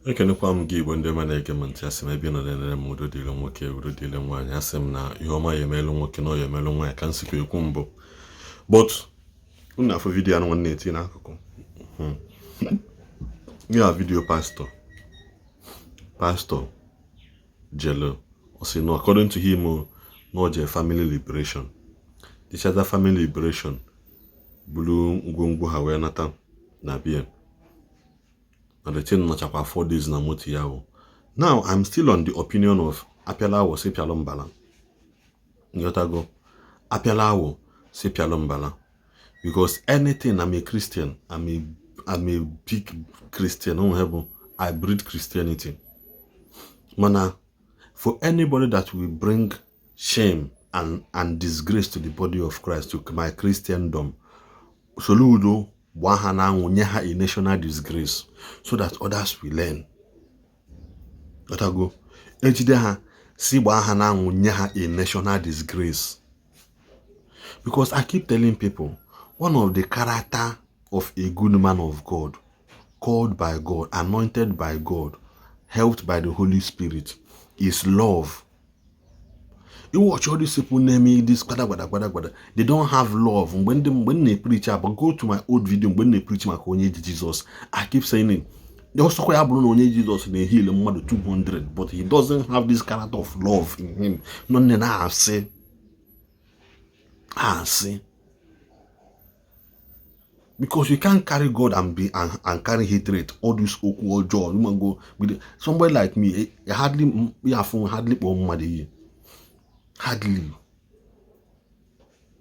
Ekenekwa m gị Igbo ndị ma na-ege m ntị. Asị m ebe nọ na-enere m udo dịrị nwoke udo dịrị nwaanyị. Asị m na ihe ọma ya emelụ nwoke na ọ ya emelụ nwaanyị ka nsikwa ekwu mbụ but unu afọ vidiyo anụ nwanne eti n'akụkụ ya vidiyo pastọ jelo ọ sị na according to him na ọ je family liberation. Dichaza family liberation bulu ngwongwo ha wee nata na bia and the thing nachakwa 4 days na moto ya wo. Now I'm still on the opinion of apiala wo se pialo mbala. Nyotago apiala wo se pialo mbala, because anything, I'm a Christian, I'm a big Christian. I breed Christianity. Mana, for anybody that will bring shame and disgrace to the body of Christ, to my Christendom, Soludo wahana unyeha a national disgrace, so that others will learn. Otago ejideha si wahana unyeha a national disgrace. Because I keep telling people, one of the character of a good man of God, called by God, anointed by God, helped by the Holy Spirit, is love. You watch all these people naming this, they don't have love. When they preach about, go to my old video, when they preach my Jesus, I keep saying it. They also call Jesus and they heal more than 200, but he doesn't have this character of love in him. None I say. Because you can't carry God and carry hatred, all this awkward joy. You might go with somebody like me, hardly hardly.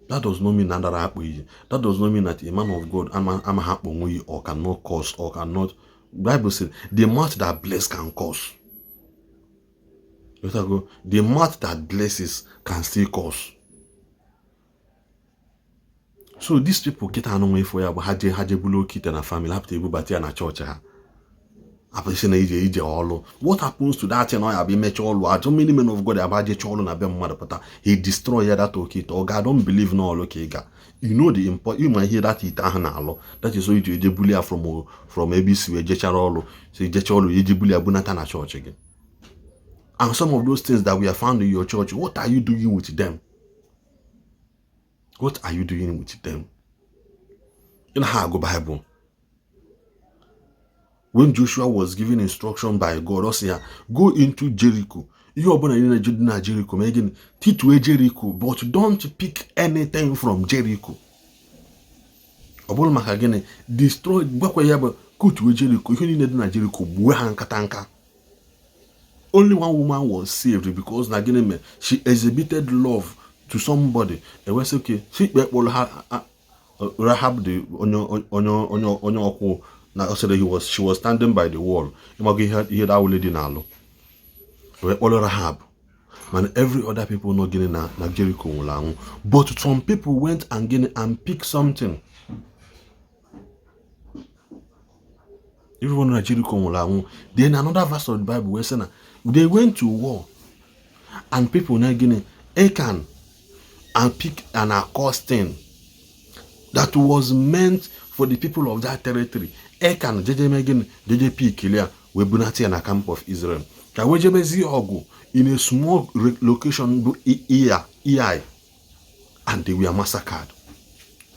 That does not mean that that does not mean that a man of God I'm happy or cannot curse or cannot. Bible says the mouth that bless can curse. The mouth that blesses can still curse. So these people get an way for you, but haje bulo kit and a family have to but na church. What happens to that? You know, I be met all so many men of God about cholo na be mother, but he destroy that okit or God don't believe no okay. You know the import. You might hear that it that is why you bully from ABC we jechalo so jecholo you bully abunata na church again. And some of those things that we have found in your church, what are you doing with them? What are you doing with them? In how go Bible. When Joshua was given instruction by God, also go into Jericho. You are born in Jericho, making Titwe Jericho, but don't pick anything from Jericho. Obol makagene destroy bakwayaba go to Jericho. You need na Jericho buhankatanka. Only one woman was saved because Nagene she exhibited love to somebody. And we say okay, she Rahab the onyo now said she was standing by the wall. You might hear that old lady now. We all Rahab. Man, every other people not getting na Jericho. But some people went and picked something. Everyone na Jericho. Then another verse of the Bible where saying they went to war and people na getting Achan and pick an osteen that was meant for the people of that territory. Achan, JJP Kilia, we bunati in a camp of Israel. Kawejebezi Ogu in a small location, EI, and they were massacred.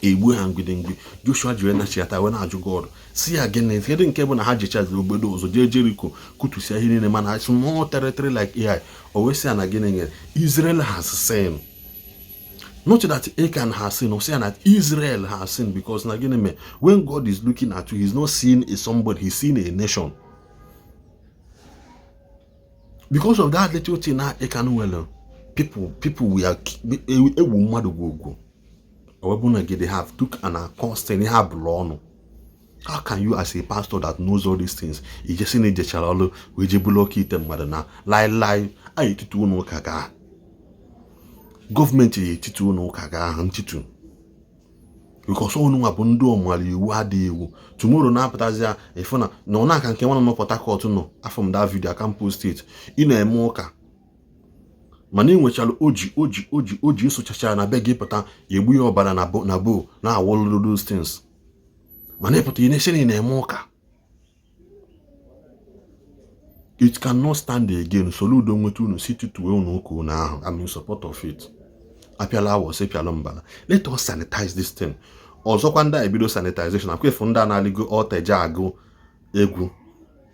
Igbo and Gidingbi, Joshua Juena Chiata, when I God. See again, if you didn't care when I had Jechaz Lobedo, so Jericho, could to say in a man has small territory like EI, always say and again, Israel has sinned. Not that Achan has sinned, or saying that Israel has sinned, because when God is looking at you, he's not seeing a somebody, he's seeing a nation. Because of that little thing, Achan well, people we are a woman go. They have took an constant have law. How can you, as a pastor that knows all these things, you just need the child, which you block it and madana, lie, I to no kaga. Government titu no kaga titu. Because all no abondo mali wadi tomorrow na patazia if na no na kan one no Port Harcourt no from that video I can post it in a moka. Mani nwechalo oji so chacha na beg pata yegbu yo bana na bo na all those things. Mani pata in a moka. It cannot stand again. Soludo nwetu unu si tutuwe unu oku unu ahụ. I'm in support of it. Apiala was epiala mbala. Let us sanitize this thing. Also kwanda ebido sanitization. Akwe funda na aligo oteja ago egwu.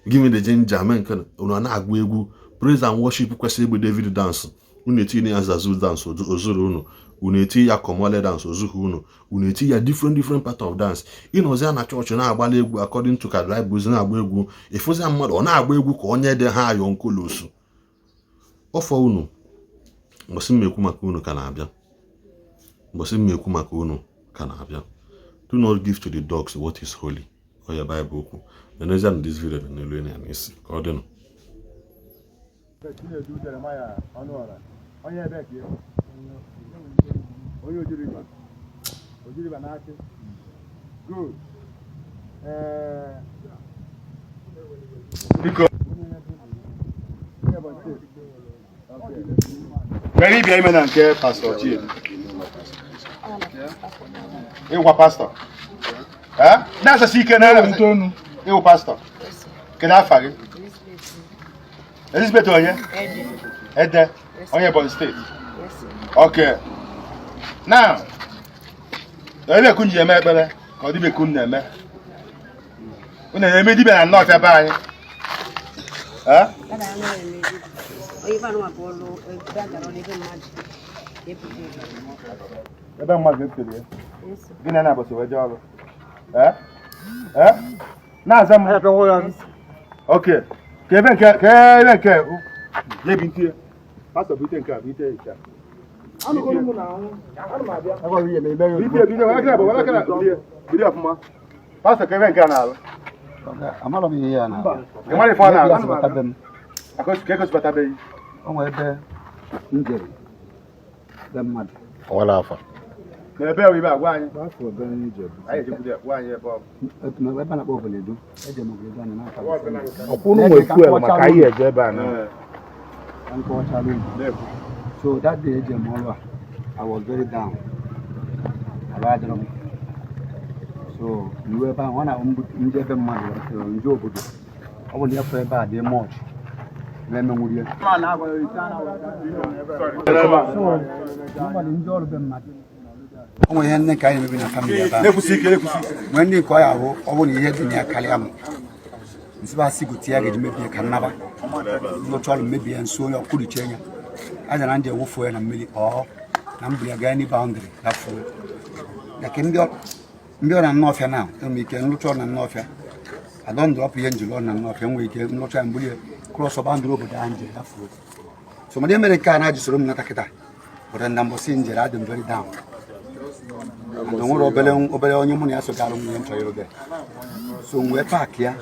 Give me the ginger men kan unu na agwu egwu. Praise and worship kwesị egbe David dance. Unu eti ya zazu dance ozuru unu. Unu eti ya komole dance ozuhu unu. Unu eti ya different part of dance. Inozi na church na agbala egwu according to the Bible na agba egwu. Efozi mmadụ ọ na agba egwu ka onye de ha ayo nkolosu. Ofo unu. Mbosi mmekwu maka unu ka na-abịa. Mbosi mmekwu maka unu ka na-abịa. Do not give to the dogs what is holy. Or your Bible okwu. Neneza in this video na elu na isi. Ka ọ dị nụ. Good. Very bien, madame, pastor. Pastor. Hein? That's a secret. Pastor. Can I fag? Elizabeth, on you? Ed. On your body state. Okay. Now, I couldn't hear me better. Or did we couldn't hear me? When I made it, I'm not a buy. Huh? Ebe mmadụ efere ya. Gịnị na-abụsị wee jee ọrụ? Na-aza m ya pịa ya. Okay. Ka ebe nke lebi ntie. Pastor bute nke a bute ite. Anụgolu m na ahụ. Ana m abịa. Ebe ọrụ ihe na-eme. Bite wala kana bidi ọfụma. Pastor ka ebe nke a na-alụ. Amalo mi ya na. Ịmara ife ọ na-alụ. Akọsi ka ekosipụta be yi. O nwere ebe njeri. Be mmadụ. Wala afa. N'ebe oyi ba agwa anyị. Afọ be njeri. Anyị ejekwude gwa anyị ebe ọ. Etu na ebe na kpọ Oboledo. Eje m Oboledo anyị n'aka. Ọkwụnụ nwe fuel maka anyị eje ebe a na. Nkọ chalu. So that day eje m ọrụ a, I was very down. Abadro m. So iwe ebe ahụ ọ na nje ebe mmadụ nje obodo. Ọ bụ na afọ ebe a dị much. Neme nwurie. O nwere ihe nne ka anyị mebi na family ebe a. Nekwusi ike. Mgbe ndị nke ọ ya bụ ọ bụ na ihe dị na ya karịa m. Nsiba si gote ya ga-eji mebie ka nnaba. N'otu ọrụ mebie nso onye ọkwụriche ya. Aja na ndị ewufu ya na mmiri ọ na mbuli ya gaa any boundary gafuo. Like ndị ọ na nnọọfịa na enwe ike nrụcha ọrụ na nnọọfịa. I don't drop ihe njiri ọrụ na nnọọfịa enwe ike nrụcha mbuli cross boundary obodo anyị jere gafuo. So mgbe mere nke a na-ajụsoro m nata kịta. But na mbọsị njere adị m very down. And nwere obere onye mụ na ya sogara m ihe nchọrọ ịrụbe. So nwee paakị ya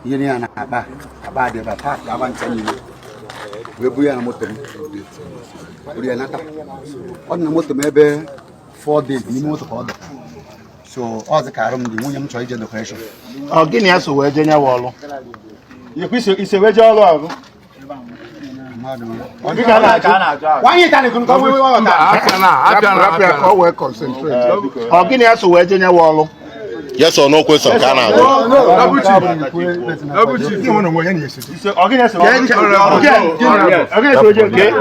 ihe ya na akpa dị ebe paakị agba ncha niile. Wee bu ya na moto m. Buru ya nata. Ọ dị na moto m ebe 4 days n'ime moto ka ọ dị. So ọ dị ka arụ m dị nwunye m chọrọ ije decoration. Ọ gịnị ya so wee je nyawa ọrụ? Yekwa ise wee je ọrụ ọrụ. Ọ gịnị ya so wee je nyawa ọrụ? Yes or no question ka na-agụ.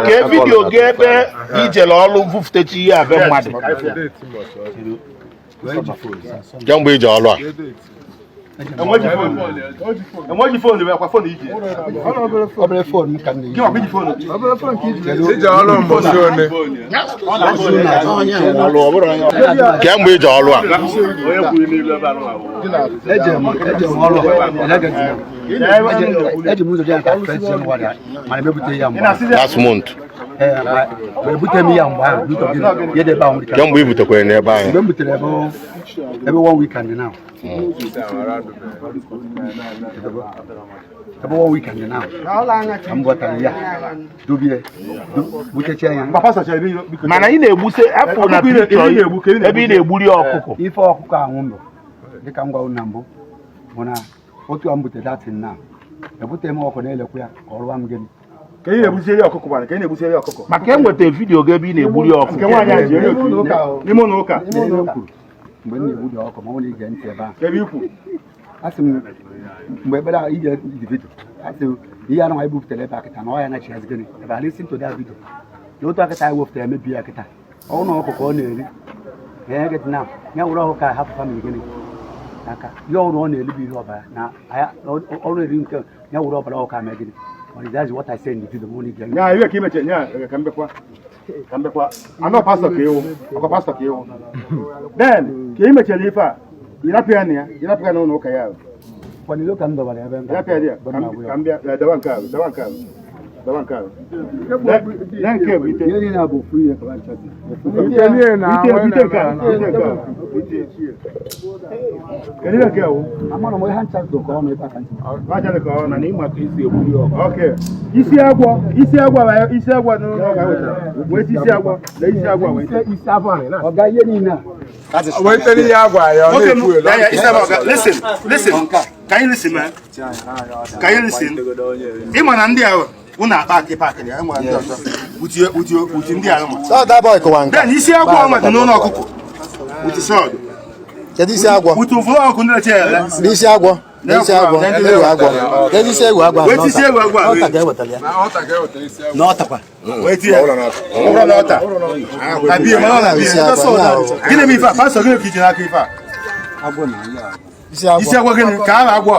Ka vidio ga ebe ijele ọrụ vụfụtechi ihe abe mmadụ. Kemgbe ije ọrụ a. Enweghị fon wee kwa fon iji. Obere phone m ka m Gị ọbụ iji fon. obere phone ka iji. Ije ọrụ mbọsị one. Kemgbe ije ọrụ a. Eje m ọrụ eje m ụzọ dị aka first January mana mebute ya mgbe Last month. ebute m ya mgbe ahụ biko gị yede ebe ahụ dị ka Kemgbe ibutekwere n'ebe anyị. mgbe m butere ebe 1 weekend now ebe 1 weekend now I'm bọtara ya dubie butecha ya Mana ị na-egbuse afọ na picture ebe ị na-egburi ọkụkọ. ife ọkụkọ ahụ mbụ dịka m gwara na mbụ bụ na otu a m butere datin na ebute m ọkụ na-elekwa ya ka ọrụwa m gịnị Ka ị na-egbusiri ọkụkọ mana ka ị na-egbusiri ọkụkọ. Maka enweta vidio ga ebe ị na-egburi ọkụkọ. Nke nwaanyị a ji eri n'ime ụlọ ụka. Mgbe m na-egbu dị ọkụ ma ọ na ige ntị ebe a Ebe ikwu. asị m mgbe ekpere ije vidio asị ihe anụ anyị bupụtara ebe a kịta na ọ ya na-echi gịnị ebe a listen to that video na otu akịta anyị wepụtara emebi ya kịta ọnwụ na ọkụkọ ọ na-eri ee gịtị na ya were ọkụ ka hapụ famili gịnị n'aka ihe ọrụ ọ na-elibu ihe ọbara na ọrụ eri nke ya were ọbara ọkụ ame gịnị that's what I say in the video money again ya iwe ka imeche ya ka mbekwa anọ pastor ka ewu ọkọ pastor ka ewu then ka imechele ife a irapịa na ya irapịa na ụlọ ụka ya kwanilo ka m dọbara ebe m irapịa dị ya ka mbịa dawa nke ahụ na nke bụ ite ihe niile bụ ofu ihe ka bachazi kedu nke ahụ amara m ihe ncha ka ọ na ebe aka ntị bacha ka ọ na ịma ka isi egbuli ọkụ okay isi agwọ n'ụlọ ka wetara wee isi agwọ na isi agwọ wee isi afọ anyị na ọga ihe niile a waitere ihe agwa ya ọ na-ekwu elu listen can you listen man can you listen ịma na ndị ahụ ụ na-akpa akị paakị ya enwere ndị ọzọ uti ndị ahụ ma then isi agwọ ọ mata n'ụlọ ọkụkọ uti sọọdụ kedu isi agwọ uti ụfọdụ ọkụ ndị na-eche ele n'isi agwọ n'isi agwọ ewu agwọ kedu isi ewu agwọ wee isi egwu agwọ ọta ga-ewetara ya na ọtakwa wee tie ụrọ na ọta ka bie mana ọ na bie gịnị bụ ife a pastọ gịnị ka iji n'aka ife a isi agwọ isi agwọ gịnị ka a na-agwọ